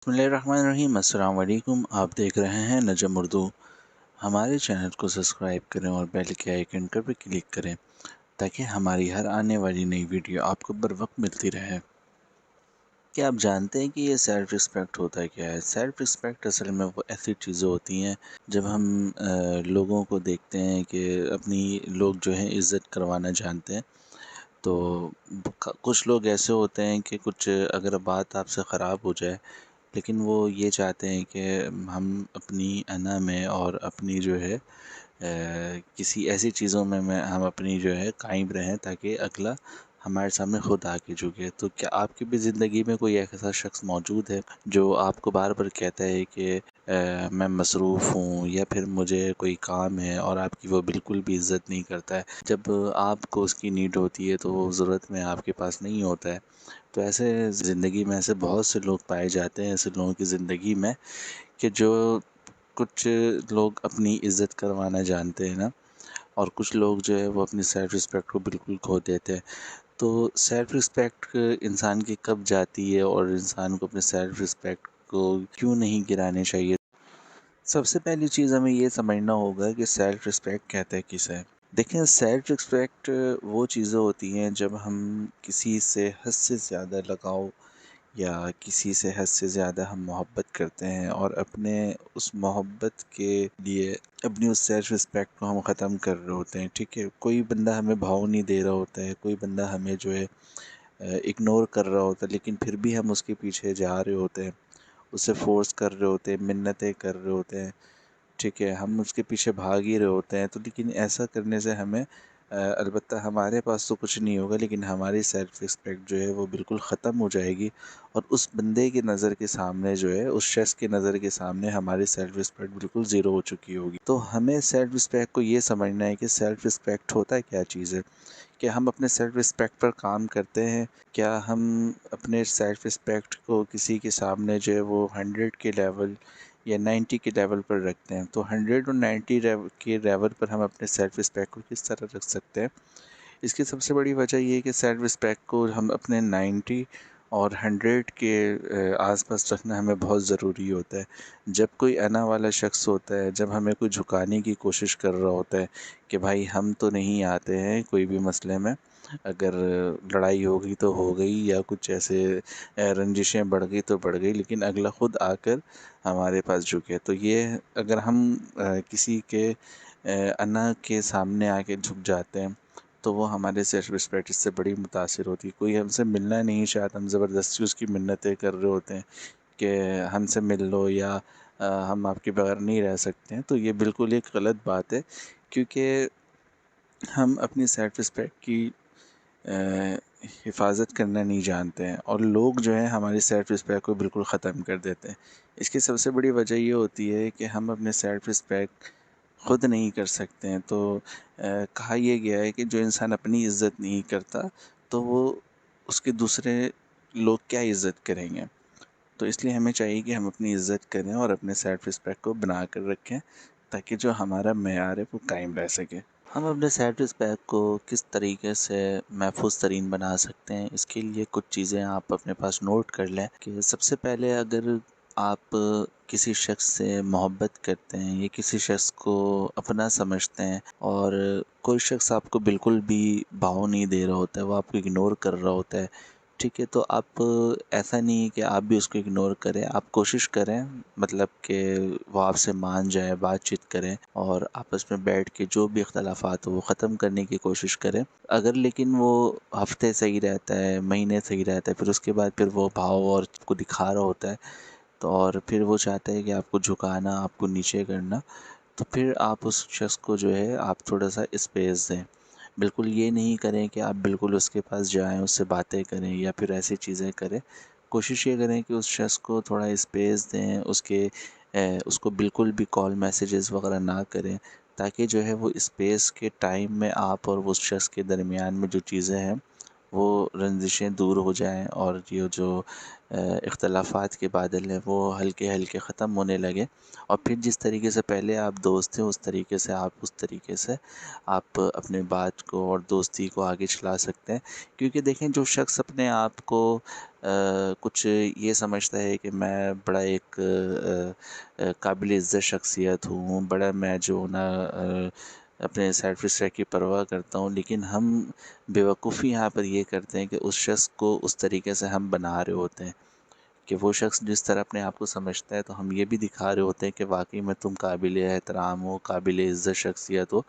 بسم اللہ الرحمن الرحیم۔ السلام علیکم، آپ دیکھ رہے ہیں نجم اردو۔ ہمارے چینل کو سبسکرائب کریں اور بیل کے آئیکن پر بھی کلک کریں تاکہ ہماری ہر آنے والی نئی ویڈیو آپ کو بر وقت ملتی رہے۔ کیا آپ جانتے ہیں کہ یہ سیلف رسپیکٹ ہوتا ہے کیا ہے؟ سیلف رسپیکٹ اصل میں وہ ایسی چیزیں ہوتی ہیں جب ہم لوگوں کو دیکھتے ہیں کہ اپنی لوگ جو ہیں عزت کروانا جانتے ہیں، تو کچھ لوگ ایسے ہوتے ہیں کہ کچھ اگر بات آپ سے خراب ہو جائے لیکن وہ یہ چاہتے ہیں کہ ہم اپنی انا میں اور اپنی جو ہے کسی ایسی چیزوں میں ہم اپنی جو ہے قائم رہیں تاکہ اگلا ہمارے سامنے خود آ کے جھکے۔ تو کیا آپ کی بھی زندگی میں کوئی ایسا شخص موجود ہے جو آپ کو بار بار کہتا ہے کہ میں مصروف ہوں، یا پھر مجھے کوئی کام ہے اور آپ کی وہ بالکل بھی عزت نہیں کرتا ہے؟ جب آپ کو اس کی نیڈ ہوتی ہے تو وہ ضرورت میں آپ کے پاس نہیں ہوتا ہے۔ تو ایسے زندگی میں ایسے بہت سے لوگ پائے جاتے ہیں، ایسے لوگوں کی زندگی میں کہ جو کچھ لوگ اپنی عزت کروانا جانتے ہیں نا، اور کچھ لوگ جو ہے وہ اپنی سیلف رسپیکٹ کو بالکل کھو دیتے ہیں۔ تو سیلف رسپیکٹ انسان کی کب جاتی ہے اور انسان کو اپنے سیلف رسپیکٹ کو کیوں نہیں گرانے چاہیے؟ سب سے پہلی چیز ہمیں یہ سمجھنا ہوگا کہ سیلف رسپیکٹ کہتے ہیں کسے۔ دیکھیں، سیلف رسپیکٹ وہ چیزیں ہوتی ہیں جب ہم کسی سے حد سے زیادہ لگاؤ یا کسی سے حد سے زیادہ ہم محبت کرتے ہیں، اور اپنے اس محبت کے لیے اپنی اس سیلف رسپیکٹ کو ہم ختم کر رہے ہوتے ہیں۔ ٹھیک ہے، کوئی بندہ ہمیں بھاؤ نہیں دے رہا ہوتا ہے، کوئی بندہ ہمیں جو ہے اگنور کر رہا ہوتا ہے، لیکن پھر بھی ہم اس کے پیچھے جا رہے ہوتے ہیں، اسے فورس کر رہے ہوتے ہیں، منتیں کر رہے ہوتے ہیں۔ ٹھیک ہے، ہم اس کے پیچھے بھاگ ہی رہے ہوتے ہیں۔ تو لیکن ایسا کرنے سے ہمیں البتہ ہمارے پاس تو کچھ نہیں ہوگا، لیکن ہماری سیلف رسپیکٹ جو ہے وہ بالکل ختم ہو جائے گی، اور اس بندے کی نظر کے سامنے جو ہے، اس شخص کی نظر کے سامنے ہماری سیلف رسپیکٹ بالکل زیرو ہو چکی ہوگی۔ تو ہمیں سیلف رسپیکٹ کو یہ سمجھنا ہے کہ سیلف رسپیکٹ ہوتا ہے کیا چیز ہے، کہ ہم اپنے سیلف رسپیکٹ پر کام کرتے ہیں۔ کیا ہم اپنے سیلف رسپیکٹ کو کسی کے سامنے جو ہے وہ 100 کے لیول یا 90 کے لیول پر رکھتے ہیں؟ تو 100 اور 90 کے لیول پر ہم اپنے سیلف رسپیکٹ کو کس طرح رکھ سکتے ہیں؟ اس کی سب سے بڑی وجہ یہ ہے کہ سیلف رسپیکٹ کو ہم اپنے 90 اور 100 کے آس پاس رکھنا ہمیں بہت ضروری ہوتا ہے۔ جب کوئی انا والا شخص ہوتا ہے، جب ہمیں کوئی جھکانے کی کوشش کر رہا ہوتا ہے کہ بھائی ہم تو نہیں آتے ہیں کوئی بھی مسئلے میں، اگر لڑائی ہو گئی تو ہو گئی، یا کچھ ایسے رنجشیں بڑھ گئی تو بڑھ گئی، لیکن اگلا خود آ کر ہمارے پاس جھکے، تو یہ اگر ہم کسی کے انا کے سامنے آ کے جھک جاتے ہیں تو وہ ہمارے سیلف رسپیکٹ سے بڑی متاثر ہوتی ہے۔ کوئی ہم سے ملنا نہیں چاہتا، ہم زبردستی اس کی منتیں کر رہے ہوتے ہیں کہ ہم سے مل لو، یا ہم آپ کے بغیر نہیں رہ سکتے ہیں، تو یہ بالکل ایک غلط بات ہے، کیونکہ ہم اپنی سیلف رسپیکٹ کی حفاظت کرنا نہیں جانتے ہیں، اور لوگ جو ہیں ہماری سیلف رسپیکٹ کو بالکل ختم کر دیتے ہیں۔ اس کی سب سے بڑی وجہ یہ ہوتی ہے کہ ہم اپنے سیلف رسپیکٹ خود نہیں کر سکتے ہیں۔ تو کہا یہ گیا ہے کہ جو انسان اپنی عزت نہیں کرتا تو وہ اس کے دوسرے لوگ کیا عزت کریں گے؟ تو اس لیے ہمیں چاہیے کہ ہم اپنی عزت کریں اور اپنے سیلف رسپیکٹ کو بنا کر رکھیں تاکہ جو ہمارا معیار ہے وہ قائم رہ سکے۔ ہم اپنے سیلف رسپیکٹ کو کس طریقے سے محفوظ ترین بنا سکتے ہیں، اس کے لیے کچھ چیزیں آپ اپنے پاس نوٹ کر لیں کہ سب سے پہلے اگر آپ کسی شخص سے محبت کرتے ہیں یا کسی شخص کو اپنا سمجھتے ہیں، اور کوئی شخص آپ کو بالکل بھی بھاؤ نہیں دے رہا ہوتا ہے، وہ آپ کو اگنور کر رہا ہوتا ہے، ٹھیک ہے، تو آپ ایسا نہیں ہے کہ آپ بھی اس کو اگنور کریں، آپ کوشش کریں مطلب کہ وہ آپ سے مان جائے، بات چیت کریں، اور آپس میں بیٹھ کے جو بھی اختلافات ہو وہ ختم کرنے کی کوشش کریں۔ اگر لیکن وہ ہفتے صحیح رہتا ہے، مہینے صحیح رہتا ہے، پھر اس کے بعد پھر وہ بھاؤ اور آپ کو دکھا رہا ہوتا ہے، تو اور پھر وہ چاہتا ہے کہ آپ کو جھکانا، آپ کو نیچے کرنا، تو پھر آپ اس شخص کو جو ہے آپ تھوڑا سا اسپیس دیں۔ بالکل یہ نہیں کریں کہ آپ بالکل اس کے پاس جائیں، اس سے باتیں کریں یا پھر ایسی چیزیں کریں۔ کوشش یہ کریں کہ اس شخص کو تھوڑا اسپیس دیں، اس کو بالکل بھی کال میسیجز وغیرہ نہ کریں، تاکہ جو ہے وہ اسپیس کے ٹائم میں آپ اور اس شخص کے درمیان میں جو چیزیں ہیں وہ رنجشیں دور ہو جائیں اور یہ جو اختلافات کے بادل ہیں وہ ہلکے ہلکے ختم ہونے لگے، اور پھر جس طریقے سے پہلے آپ دوست تھے اس طریقے سے آپ اپنے بات کو اور دوستی کو آگے چلا سکتے ہیں۔ کیونکہ دیکھیں، جو شخص اپنے آپ کو کچھ یہ سمجھتا ہے کہ میں بڑا ایک قابل عزت شخصیت ہوں، بڑا میں جو نا اپنے سیلف رسپیکٹ کی پرواہ کرتا ہوں، لیکن ہم بیوقوفی یہاں پر یہ کرتے ہیں کہ اس شخص کو اس طریقے سے ہم بنا رہے ہوتے ہیں کہ وہ شخص جس طرح اپنے آپ کو سمجھتا ہے، تو ہم یہ بھی دکھا رہے ہوتے ہیں کہ واقعی میں تم قابل احترام ہو، قابل عزت شخصیت ہو۔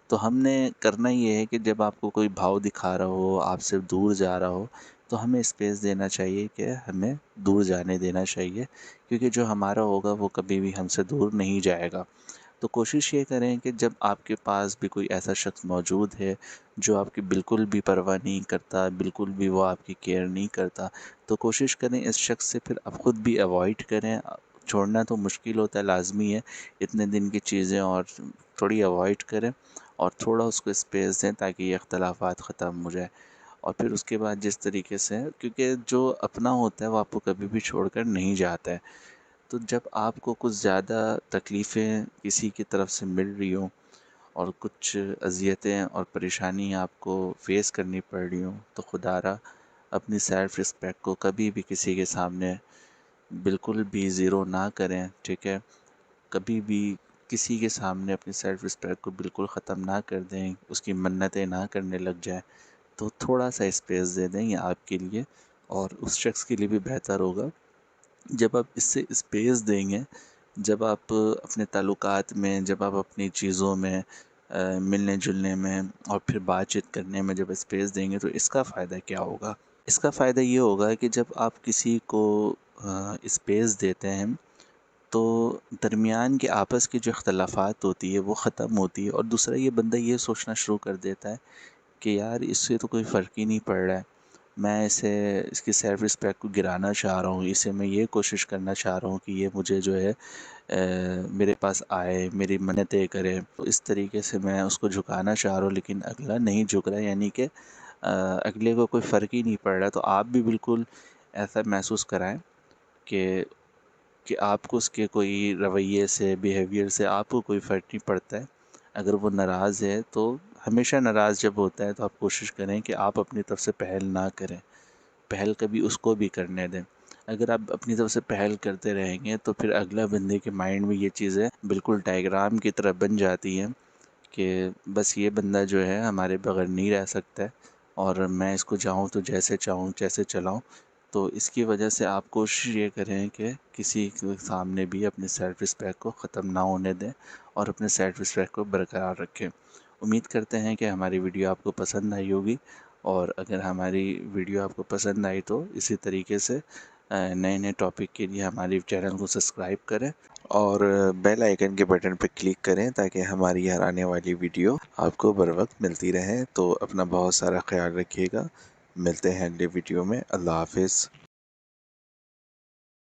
تو ہم نے کرنا یہ ہے کہ جب آپ کو کوئی بھاؤ دکھا رہا ہو، آپ سے دور جا رہا ہو، تو ہمیں اسپیس دینا چاہیے کہ ہمیں دور جانے دینا چاہیے، کیونکہ جو ہمارا ہوگا وہ کبھی بھی ہم سے دور نہیں جائے گا۔ تو کوشش یہ کریں کہ جب آپ کے پاس بھی کوئی ایسا شخص موجود ہے جو آپ کی بالکل بھی پرواہ نہیں کرتا، بالکل بھی وہ آپ کی کیئر نہیں کرتا، تو کوشش کریں اس شخص سے پھر آپ خود بھی اوائڈ کریں۔ چھوڑنا تو مشکل ہوتا ہے، لازمی ہے، اتنے دن کی چیزیں، اور تھوڑی اوائڈ کریں اور تھوڑا اس کو اسپیس دیں تاکہ یہ اختلافات ختم ہو جائے۔ اور پھر اس کے بعد جس طریقے سے، کیونکہ جو اپنا ہوتا ہے وہ آپ کو کبھی بھی چھوڑ کر نہیں جاتا ہے، تو جب آپ کو کچھ زیادہ تکلیفیں کسی کی طرف سے مل رہی ہوں اور کچھ اذیتیں اور پریشانی آپ کو فیس کرنی پڑ رہی ہوں، تو خدا را اپنی سیلف رسپیکٹ کو کبھی بھی کسی کے سامنے بالکل بھی زیرو نہ کریں، ٹھیک ہے؟ کبھی بھی کسی کے سامنے اپنی سیلف رسپیکٹ کو بالکل ختم نہ کر دیں، اس کی منتیں نہ کرنے لگ جائیں، تو تھوڑا سا اسپیس دے دیں، یہ آپ کے لیے اور اس شخص کے لیے بھی بہتر ہوگا۔ جب آپ اس سے اسپیس دیں گے، جب آپ اپنے تعلقات میں، جب آپ اپنی چیزوں میں ملنے جلنے میں اور پھر بات چیت کرنے میں جب اسپیس دیں گے، تو اس کا فائدہ کیا ہوگا؟ اس کا فائدہ یہ ہوگا کہ جب آپ کسی کو اسپیس دیتے ہیں تو درمیان کے آپس کی جو اختلافات ہوتی ہے وہ ختم ہوتی ہے، اور دوسرا یہ بندہ یہ سوچنا شروع کر دیتا ہے کہ یار اس سے تو کوئی فرق ہی نہیں پڑ رہا ہے، میں اس کی سیلف رسپیکٹ کو گرانا چاہ رہا ہوں، اسے میں یہ کوشش کرنا چاہ رہا ہوں کہ یہ مجھے جو ہے میرے پاس آئے، میری منتیں کرے، تو اس طریقے سے میں اس کو جھکانا چاہ رہا ہوں، لیکن اگلا نہیں جھک رہا ہے، یعنی کہ اگلے کو کوئی فرق ہی نہیں پڑ رہا ہے۔ تو آپ بھی بالکل ایسا محسوس کرائیں کہ آپ کو اس کے کوئی رویے سے، بیہیویئر سے آپ کو کوئی فرق نہیں پڑتا ہے۔ اگر وہ ناراض ہے تو ہمیشہ ناراض جب ہوتا ہے تو آپ کوشش کریں کہ آپ اپنی طرف سے پہل نہ کریں، پہل کبھی اس کو بھی کرنے دیں۔ اگر آپ اپنی طرف سے پہل کرتے رہیں گے تو پھر اگلا بندے کے مائنڈ میں یہ چیزیں بالکل ڈائیگرام کی طرح بن جاتی ہیں کہ بس یہ بندہ جو ہے ہمارے بغیر نہیں رہ سکتا ہے، اور میں اس کو چاہوں تو جیسے چاہوں جیسے چلاؤں۔ تو اس کی وجہ سے آپ کوشش یہ کریں کہ کسی کے سامنے بھی اپنی سیلف رسپیکٹ کو ختم نہ ہونے دیں اور اپنے سیلف رسپیکٹ کو برقرار رکھیں۔ امید کرتے ہیں کہ ہماری ویڈیو آپ کو پسند آئی ہوگی، اور اگر ہماری ویڈیو آپ کو پسند آئی تو اسی طریقے سے نئے نئے ٹاپک کے لیے ہماری چینل کو سبسکرائب کریں اور بیل آئیکن کے بٹن پہ کلک کریں تاکہ ہماری ہر آنے والی ویڈیو آپ کو بر وقت ملتی رہے۔ تو اپنا بہت سارا خیال رکھیے گا، ملتے ہیں اگلے ویڈیو میں۔ اللہ حافظ۔